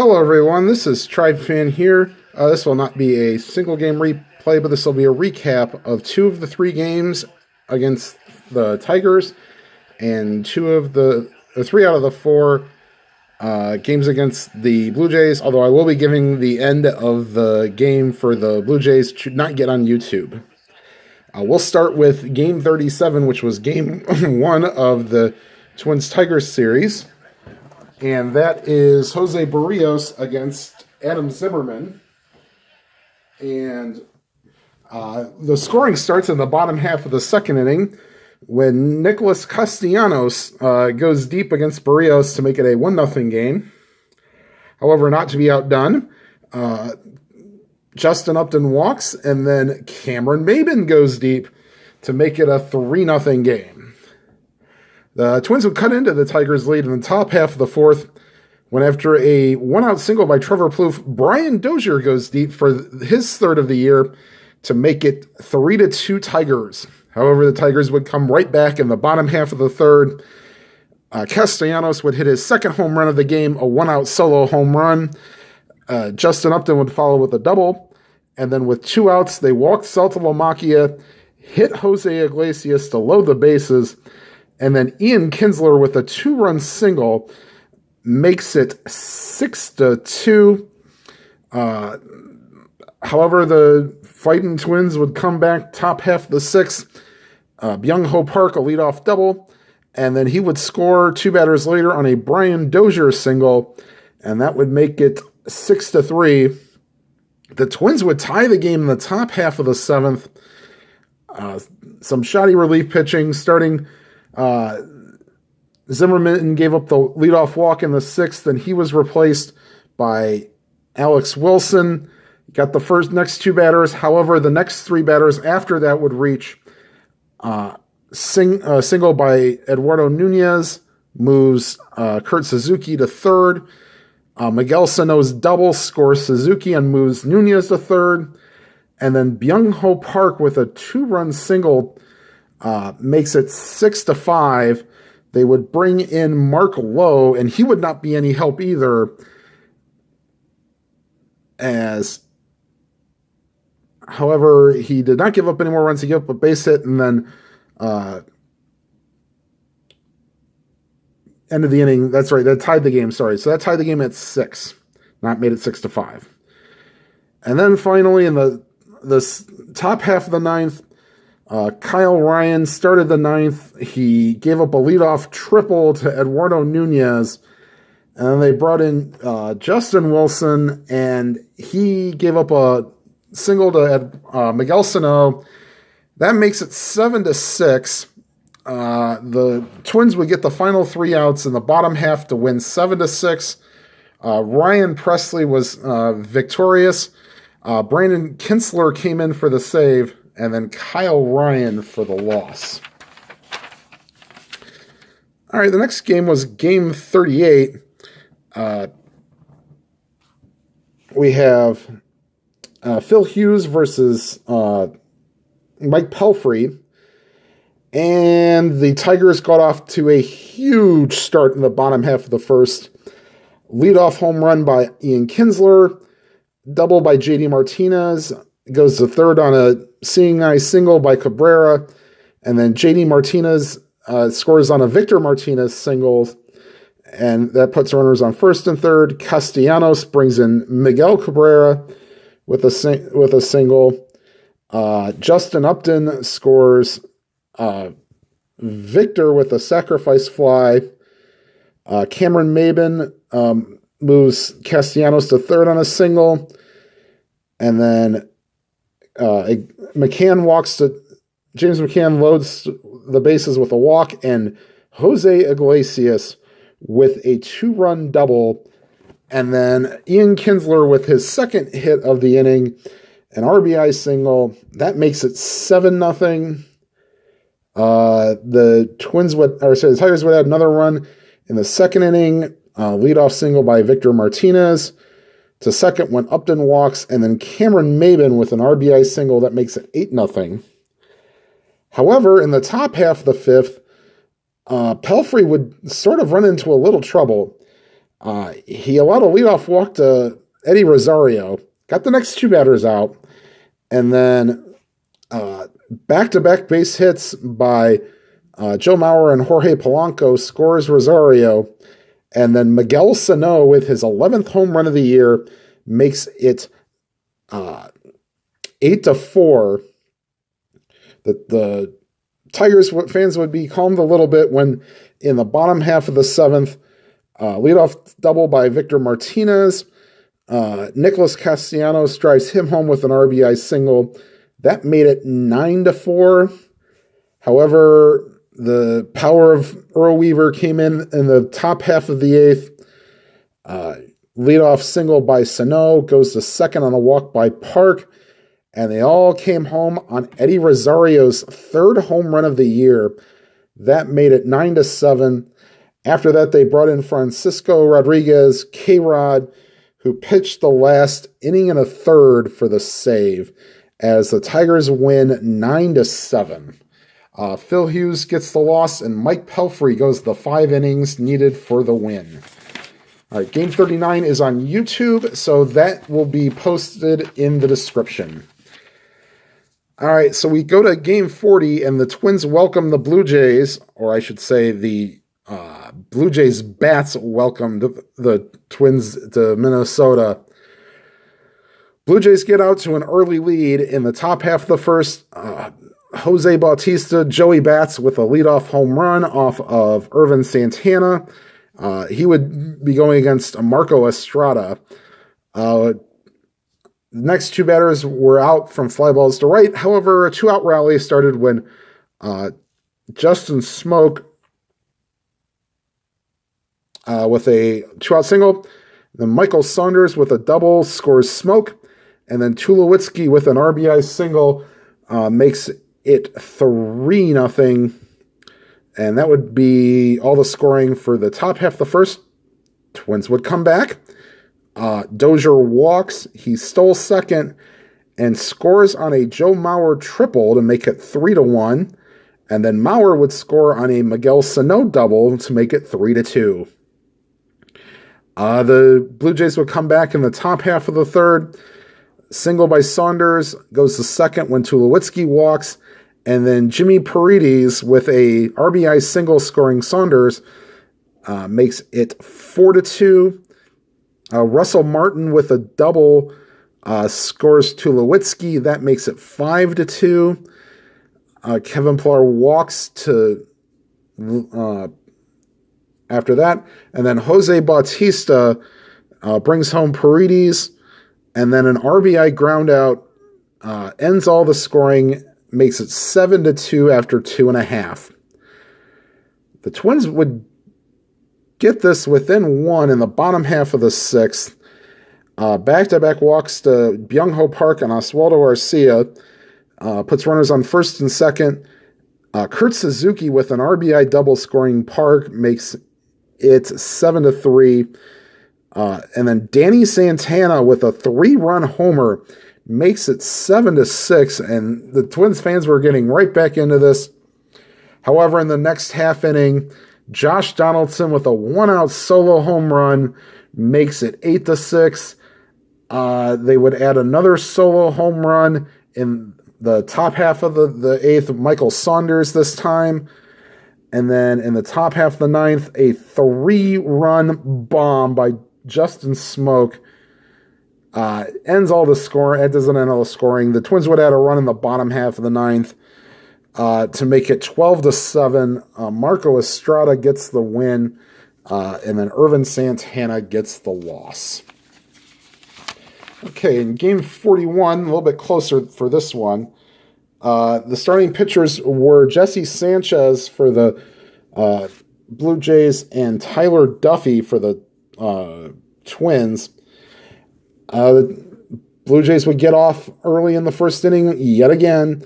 Hello, everyone. This is Tribe Fan here. This will not be a single game replay, but this will be a recap of two of the three games against the Tigers and three out of the four games against the Blue Jays. Although I will be giving the end of the game for the Blue Jays to not get on YouTube. We'll start with Game 37, which was Game 1 of the Twins-Tigers series. And that is Jose Barrios against Adam Zimmerman. And the scoring starts in the bottom half of the second inning when Nicholas Castellanos goes deep against Barrios to make it a 1-0 game. However, not to be outdone, Justin Upton walks, and then Cameron Maybin goes deep to make it a 3-0 game. The Twins would cut into the Tigers' lead in the top half of the fourth when, after a one-out single by Trevor Plouffe, Brian Dozier goes deep for his third of the year to make it 3-2 Tigers. However, the Tigers would come right back in the bottom half of the third. Castellanos would hit his second home run of the game, a one-out solo home run. Justin Upton would follow with a double. And then with 2 outs, they walked Saltalamacchia, hit Jose Iglesias to load the bases, and then Ian Kinsler with a 2-run single makes it 6-2. However, the fighting Twins would come back top half of the sixth. Byung-Ho Park, a leadoff double, and then he would score 2 batters later on a Brian Dozier single, and that would make it 6-3. The Twins would tie the game in the top half of the seventh. Some shoddy relief pitching starting. Zimmerman gave up the leadoff walk in the sixth, and he was replaced by Alex Wilson. Got the next 2 batters. However, the next 3 batters after that would reach single by Eduardo Nunez, moves Kurt Suzuki to third. Miguel Sano's double scores Suzuki and moves Nunez to third. And then Byung-Ho Park with a 2-run single makes it 6-5. They would bring in Mark Lowe, and he would not be any help either, however, he did not give up any more runs. He gave up a base hit, and then end of the inning. That's right, that tied the game, sorry. So that tied the game at 6, not made it 6-5. And then finally, in the top half of the ninth, Kyle Ryan started the ninth. He gave up a leadoff triple to Eduardo Nunez, and then they brought in Justin Wilson, and he gave up a single to Miguel Sano. That makes it 7-6. The Twins would get the final 3 outs in the bottom half to win 7-6. Ryan Presley was victorious. Brandon Kinsler came in for the save, and then Kyle Ryan for the loss. All right, the next game was Game 38. We have Phil Hughes versus Mike Pelfrey. And the Tigers got off to a huge start in the bottom half of the first. Leadoff home run by Ian Kinsler. Double by J.D. Martinez. Goes to third on a seeing eye single by Cabrera. And then J.D. Martinez scores on a Victor Martinez single. And that puts runners on first and third. Castellanos brings in Miguel Cabrera with a single. Justin Upton scores Victor with a sacrifice fly. Cameron Maybin moves Castellanos to third on a single. And then James McCann loads the bases with a walk, and Jose Iglesias with a 2-run double. And then Ian Kinsler with his second hit of the inning, an RBI single. That makes it 7-0. The Tigers would add another run in the second inning. Leadoff single by Victor Martinez. To second when Upton walks, and then Cameron Maybin with an RBI single. That makes it 8-0. However, in the top half of the fifth, Pelfrey would sort of run into a little trouble. He allowed a leadoff walk to Eddie Rosario, got the next two batters out, and then back-to-back base hits by Joe Mauer and Jorge Polanco scores Rosario, and then Miguel Sano with his 11th home run of the year makes it 8-4. The Tigers fans would be calmed a little bit when in the bottom half of the seventh, leadoff double by Victor Martinez. Nicholas Castellanos drives him home with an RBI single. That made it 9-4. However, the power of Earl Weaver came in the top half of the eighth. Leadoff single by Sano goes to second on a walk by Park. And they all came home on Eddie Rosario's third home run of the year. That made it 9-7. After that, they brought in Francisco Rodriguez, K-Rod, who pitched the last inning and a third for the save, as the Tigers win 9-7. Phil Hughes gets the loss, and Mike Pelfrey goes the 5 innings needed for the win. All right, Game 39 is on YouTube, so that will be posted in the description. All right, so we go to Game 40, and the Twins welcome the Blue Jays, or I should say the Blue Jays bats welcomed the Twins to Minnesota. Blue Jays get out to an early lead in the top half of the first. Jose Bautista, Joey Bats with a leadoff home run off of Irvin Santana. He would be going against Marco Estrada. The next two batters were out from fly balls to right. However, a two-out rally started when Justin Smoke with a two-out single. Then Michael Saunders with a double scores Smoke. And then Tulowitzki with an RBI single makes it 3-0. And that would be all the scoring for the top half of the first. Twins would come back. Dozier walks. He stole second and scores on a Joe Mauer triple to make it 3-1. And then Mauer would score on a Miguel Sano double to make it 3-2. The Blue Jays would come back in the top half of the third. Single by Saunders goes to second when Tulowitzki walks. And then Jimmy Paredes with a RBI single scoring Saunders makes it 4-2. Russell Martin with a double scores Tulowitzki. That makes it 5-2. Kevin Pillar walks to after that. And then Jose Bautista brings home Paredes. And then an RBI ground out ends all the scoring, makes it 7-2 after 2.5. The Twins would get this within one in the bottom half of the sixth. Back-to-back walks to Byung-Ho Park and Oswaldo Arcia. Puts runners on first and second. Kurt Suzuki with an RBI double scoring Park makes it 7-3. And then Danny Santana with a 3-run homer makes it 7-6. And the Twins fans were getting right back into this. However, in the next half inning, Josh Donaldson with a 1-out solo home run makes it 8-6. They would add another solo home run in the top half of the eighth, Michael Saunders this time. And then in the top half of the ninth, a 3-run bomb by Justin Smoke ends all the scoring. It doesn't end all the scoring. The Twins would add a run in the bottom half of the ninth to make it 12-7. Marco Estrada gets the win, and then Irvin Santana gets the loss. Okay, in Game 41, a little bit closer for this one, the starting pitchers were Jesse Sanchez for the Blue Jays and Tyler Duffy for the Twins. The Blue Jays would get off early in the first inning yet again.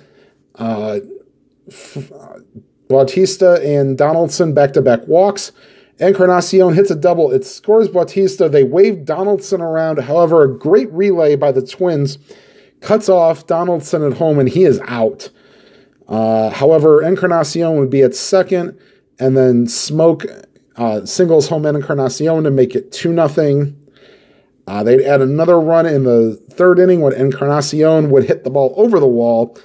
Bautista and Donaldson back-to-back walks. Encarnacion hits a double. It scores Bautista. They wave Donaldson around. However, a great relay by the Twins cuts off Donaldson at home, and he is out. However, Encarnacion would be at second, and then Smoke singles home Encarnacion to make it 2-0. They'd add another run in the third inning when Encarnacion would hit the ball over the wall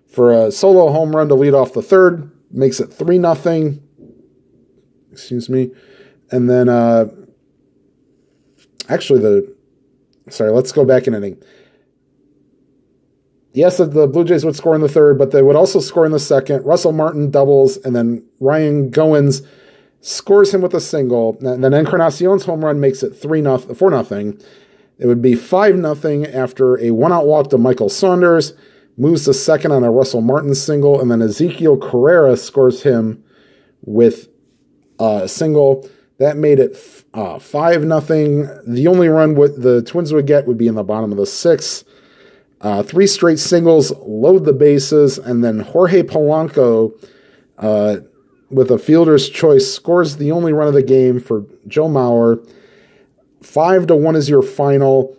for a solo home run to lead off the third. Makes it 3-0. Excuse me. And then, let's go back an inning. Yes, the Blue Jays would score in the third, but they would also score in the second. Russell Martin doubles, and then Ryan Goins scores him with a single. And then Encarnacion's home run makes it 4-0. It would be 5-0 after a one-out walk to Michael Saunders, moves to second on a Russell Martin single, and then Ezekiel Carrera scores him with a single. That made it 5-0. The only run the Twins would get would be in the bottom of the sixth. 3 straight singles, load the bases, and then Jorge Polanco, with a fielder's choice, scores the only run of the game for Joe Mauer. 5-1 is your final.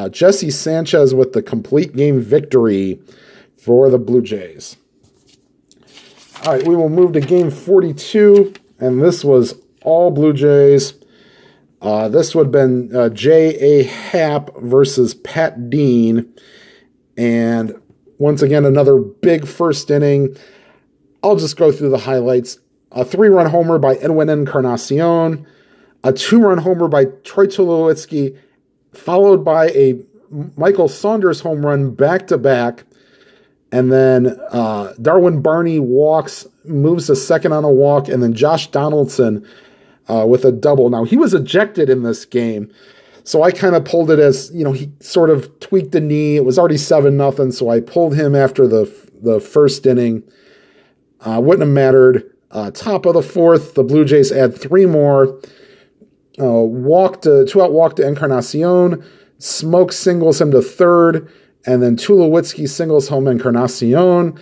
Jesse Sanchez with the complete game victory for the Blue Jays. All right, we will move to game 42, and this was all Blue Jays. This would have been J.A. Happ versus Pat Dean. And once again, another big first inning. I'll just go through the highlights. A 3-run homer by Edwin Encarnacion. A 2-run homer by Troy Tulowitzki, followed by a Michael Saunders home run back-to-back. And then Darwin Barney walks, moves to second on a walk, and then Josh Donaldson with a double. Now, he was ejected in this game, so I kind of pulled it as, he sort of tweaked the knee. It was already 7-0, so I pulled him after the first inning. Wouldn't have mattered. Top of the fourth, the Blue Jays add 3 more. 2-out walk to Encarnacion. Smoke singles him to third, and then Tulowitzki singles home Encarnacion.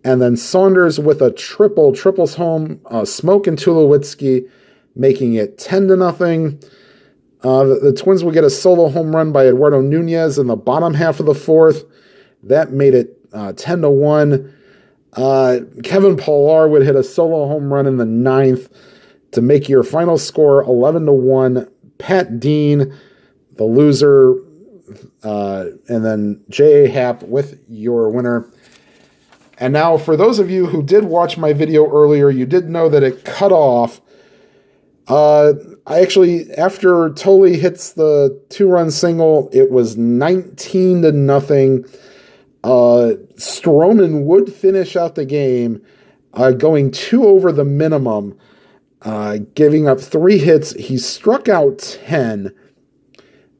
And then Saunders with a triples home Smoke and Tulowitzki, making it 10-0. The Twins would get a solo home run by Eduardo Nunez in the bottom half of the fourth. That made it 10-1. Kevin Pillar would hit a solo home run in the ninth to make your final score 11-1. Pat Dean, the loser, and then J.A. Happ with your winner. And now, for those of you who did watch my video earlier, you did know that it cut off. I actually, after Tolley hits the 2-run single, it was 19-0. Stroman would finish out the game, going 2 over the minimum, giving up 3 hits. He struck out 10,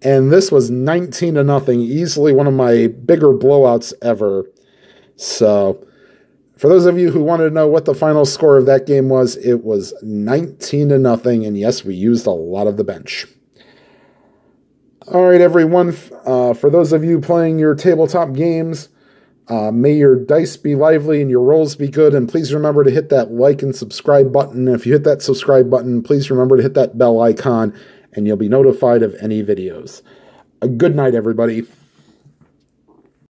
and this was 19-0, easily one of my bigger blowouts ever. So, for those of you who wanted to know what the final score of that game was, it was 19-0, and yes, we used a lot of the bench. All right, everyone, for those of you playing your tabletop games, may your dice be lively and your rolls be good, and please remember to hit that like and subscribe button. If you hit that subscribe button, please remember to hit that bell icon, and you'll be notified of any videos. A good night, everybody.